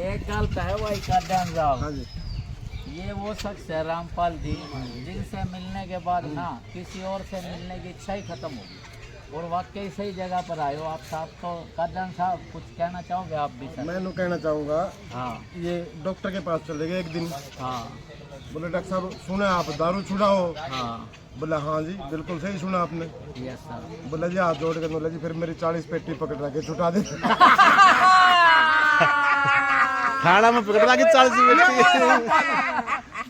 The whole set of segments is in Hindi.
एक गलत है भाई काद्यान साहब। हाँ जी। ये वो शख्स है रामपाल जी जिनसे मिलने के बाद ना किसी और से मिलने की इच्छा ही खत्म होगी और वाकई सही जगह पर आए हो आप साहब। तो काद्यान साहब कुछ कहना चाहोगे आप भी सर? मैं कहना चाहूँगा, हाँ ये डॉक्टर के पास चले गए एक दिन। हाँ बोले डॉक्टर साहब सुना आप दारू छुड़ाओ। हाँ बोला हाँ जी बिल्कुल सही सुना आपने। Yes sir. बोला जी हाथ जोड़ के। बोला जी फिर मेरी 40 पेटी पकड़ के छुटा दे। थाना में पकड़ा कि 40 मिनट।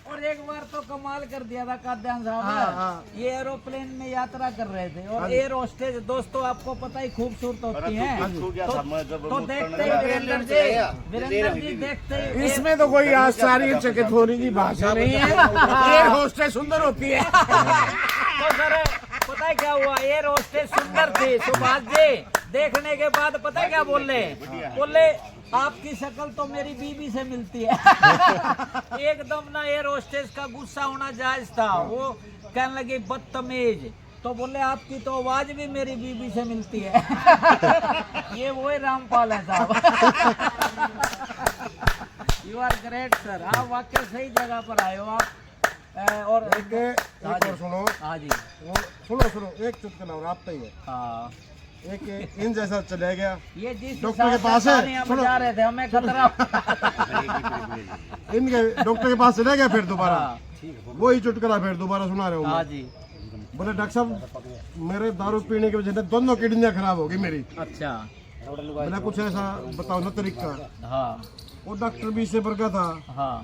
और एक बार तो कमाल कर दिया था काद्यान साहब। हाँ। ये एरोप्लेन में यात्रा कर रहे थे और एयर होस्टेज दोस्तों आपको पता ही खूबसूरत होती हैं। तो देखते ही वीरेंद्र जी देखते ही इसमें तो कोई आश्चर्यचकित होने की भाषा नहीं है। एयर होस्टेस सुंदर होती है। तो सर पता है क्या हुआ, एयर होस्टेस सुंदर थी सुभाष जी। देखने के बाद पता है क्या बोले आपकी शक्ल तो मेरी बीबी से मिलती है। एकदम ना एयर होस्टेस का गुस्सा होना जायज था। वो कहने लगे बदतमीज। तो बोले आपकी तो आवाज भी मेरी बीबी से मिलती है। ये वो ही रामपाल है साहब। You are great sir. आप वाकई सही जगह पर आए हो आप। और एक और सुनो। हाँ जी सुनो एक चुटकुला और आप ही है। हाँ एक इन जैसा चले गया ये जिस डॉक्टर के पास है। हम जा रहे थे हमें खतरा। इनके डॉक्टर के पास चले गया फिर दोबारा। हाँ। वही चुटकुला फिर दोबारा सुना रहे हाँ हो। जी। बोले डॉक्टर साहब मेरे दारू पीने की वजह से दोनों किडनियां खराब हो गई मेरी। अच्छा। बोला कुछ ऐसा बताओ ना तरीका। हाँ वो डॉक्टर भी इससे पर था। हाँ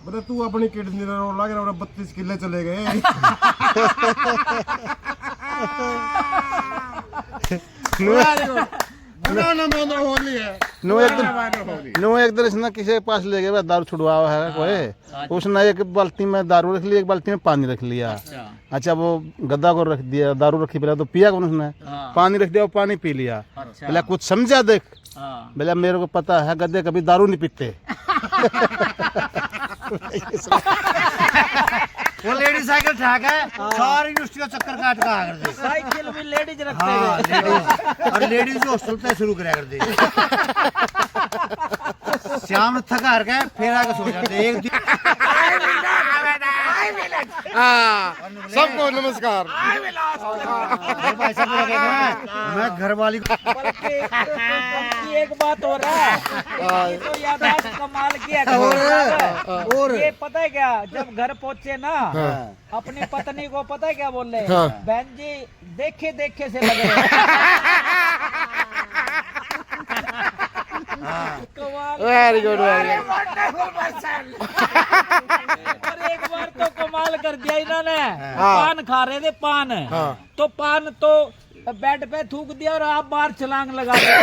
बोले तू अपनी किडनी लग रहा 32 किले चले गए। एक दिन इसने किसी के पास ले गया दारू छुड़वाया है कोई। उसने एक बाल्टी में दारू रख ली, एक बाल्टी में पानी रख लिया। अच्छा वो गद्दा को रख दिया, दारू रखी पहले तो पिया कौन उसने। पानी रख दिया, वो पानी पी लिया। बोला कुछ समझा देख। बोला मेरे को पता है गद्दे कभी दारू नहीं पीते। वो लेडीज साइकिल ठाक है, सारी यूनिवर्सिटी का चक्कर काट कर आ कर दे। साइकिल भी लेडीज रखते हाँ, हैं। लेडीज और लेडीज हॉस्टल पे शुरू करा कर दे। शाम थका हार के फिर आके सो जाते एक दिन। सबको नमस्कार। भाई साहब मैं घर वाली को बल्कि एक बात हो रहा है, ये तो यादाश्त कमाल की है। और ये पता है क्या, जब घर पहुंचे ना अपनी पत्नी को पता है क्या बोल रहे, बहन जी देखे देखे से लग रहे। Very good. और एक बार तो कमाल कर दिया इन्होंने। पान खा रहे थे पान। तो पान तो बेड पे थूक दिया और आप बाहर छलांग लगा दिया।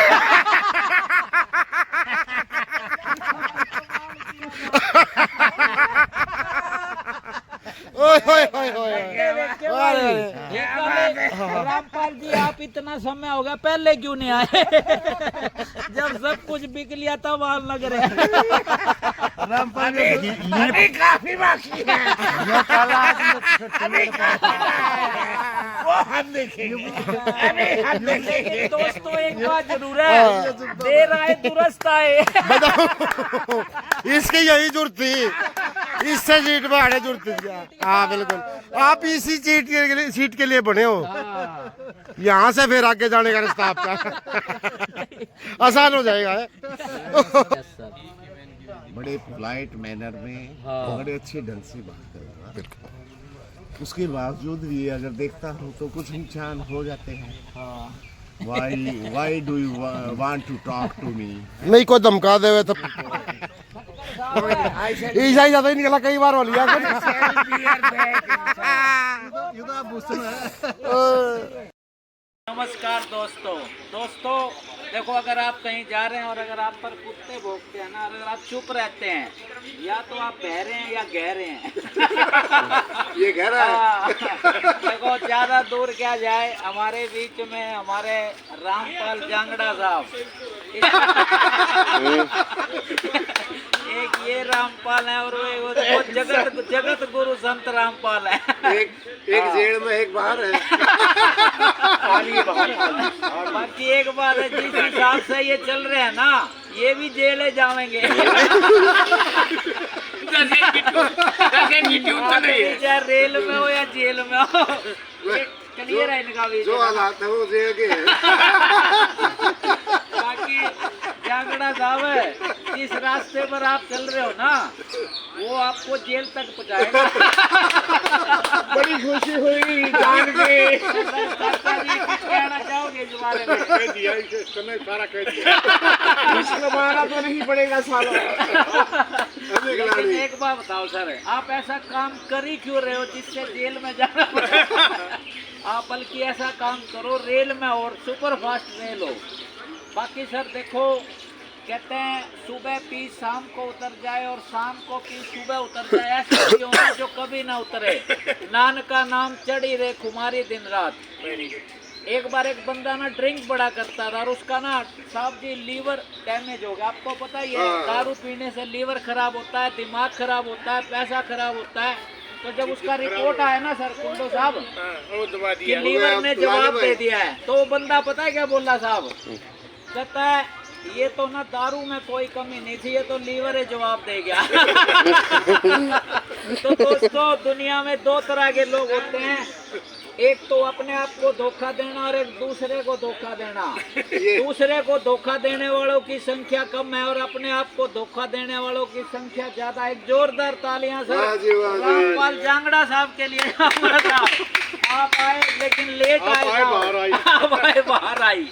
रामपाल जी आप इतना समय हो गया पहले क्यों नहीं आए? जब सब कुछ बिक लिया था वहां लग रहे। रामपाल ये काफी बाकी है। वो हम देखेंगे। दोस्तों एक बात जरूर है, देर आए दुरुस्त आए। इसकी यही जरूरत थी, इससे सीट बढ़ाने जरूरत थी। हाँ बिल्कुल, आप इसी सीट के लिए बने हो। यहाँ से फिर आगे जाने का रास्ता आपका आसान हो जाएगा। बड़े पोलाइट मैनर में बड़े अच्छे ढंग से बात कर रहा है। उसके बावजूद भी अगर देखता हूँ तो कुछ इंसान हो जाते हैं। Why do you want to talk to me? नहीं कोई धमका देवे तो ऐसा ही ज्यादा ही निकला कई बार हो लिया। नमस्कार दोस्तों देखो, अगर आप कहीं जा रहे हैं और अगर आप पर कुत्ते भौंकते हैं ना, अगर आप चुप रहते हैं या तो आप बहरे हैं या गहरे हैं। ये गहरा है। देखो ज्यादा दूर क्या जाए, हमारे बीच में हमारे रामपाल जांगड़ा साहब। एक ये रामपाल है और वो जगत गुरु संत रामपाल है। एक जेल में एक बाहर है। बाकी एक बात है, जिस हिसाब से ये चल रहे हैं ना, ये भी जेल जाएंगे। चाहे रेल में हो या जेल में हो, क्लियर है इनका भी। जो हालात है वो जेल के हैं। बाकी जांगड़ा साहब, जिस रास्ते पर आप चल रहे हो ना, वो आपको जेल तक पहुंचाएगा। बड़ी खुशी हुई जान के। चाचा जी कुछ कहना चाहोगे इस बारे में? कह दिया, इसे समय सारा कह दिया। इसको मारा तो नहीं पड़ेगा सालों। लेकिन एक बात बताओ सर, आप ऐसा काम कर ही क्यों रहे हो जिससे जेल में जाना पड़े? आप बल्कि ऐसा काम करो रेल में, और सुपर फास्ट रेल हो। बाकी सर देखो, कहते हैं सुबह पी शाम को उतर जाए और शाम को पी सुबह उतर जाए, ऐसा भी होना जो कभी ना उतरे। नानक का नाम चढ़ी रे खुमारी दिन रात। एक बार एक बंदा ना ड्रिंक बड़ा करता था और उसका ना साहब जी लीवर डैमेज हो गया। आपको पता ही है, दारू पीने से लीवर खराब होता है, दिमाग खराब होता है, पैसा खराब होता है। तो जब उसका रिपोर्ट आया ना सर कुंडो साहब कि लीवर ने जवाब दे दिया है, तो वो बंदा पता है क्या बोला साहब? कहता है ये तो ना दारू में कोई कमी नहीं थी, ये तो लीवर ही जवाब दे गया। तो दोस्तों, दुनिया में दो तरह के लोग होते हैं, एक तो अपने आप को धोखा देना और एक दूसरे को धोखा देना। दूसरे को धोखा देने वालों की संख्या कम है और अपने आप को धोखा देने वालों की संख्या ज्यादा। एक जोरदार तालियां सर रामपाल जांगड़ा साहब के लिए। आप आए लेकिन लेट आए, आप आए बाहर आई।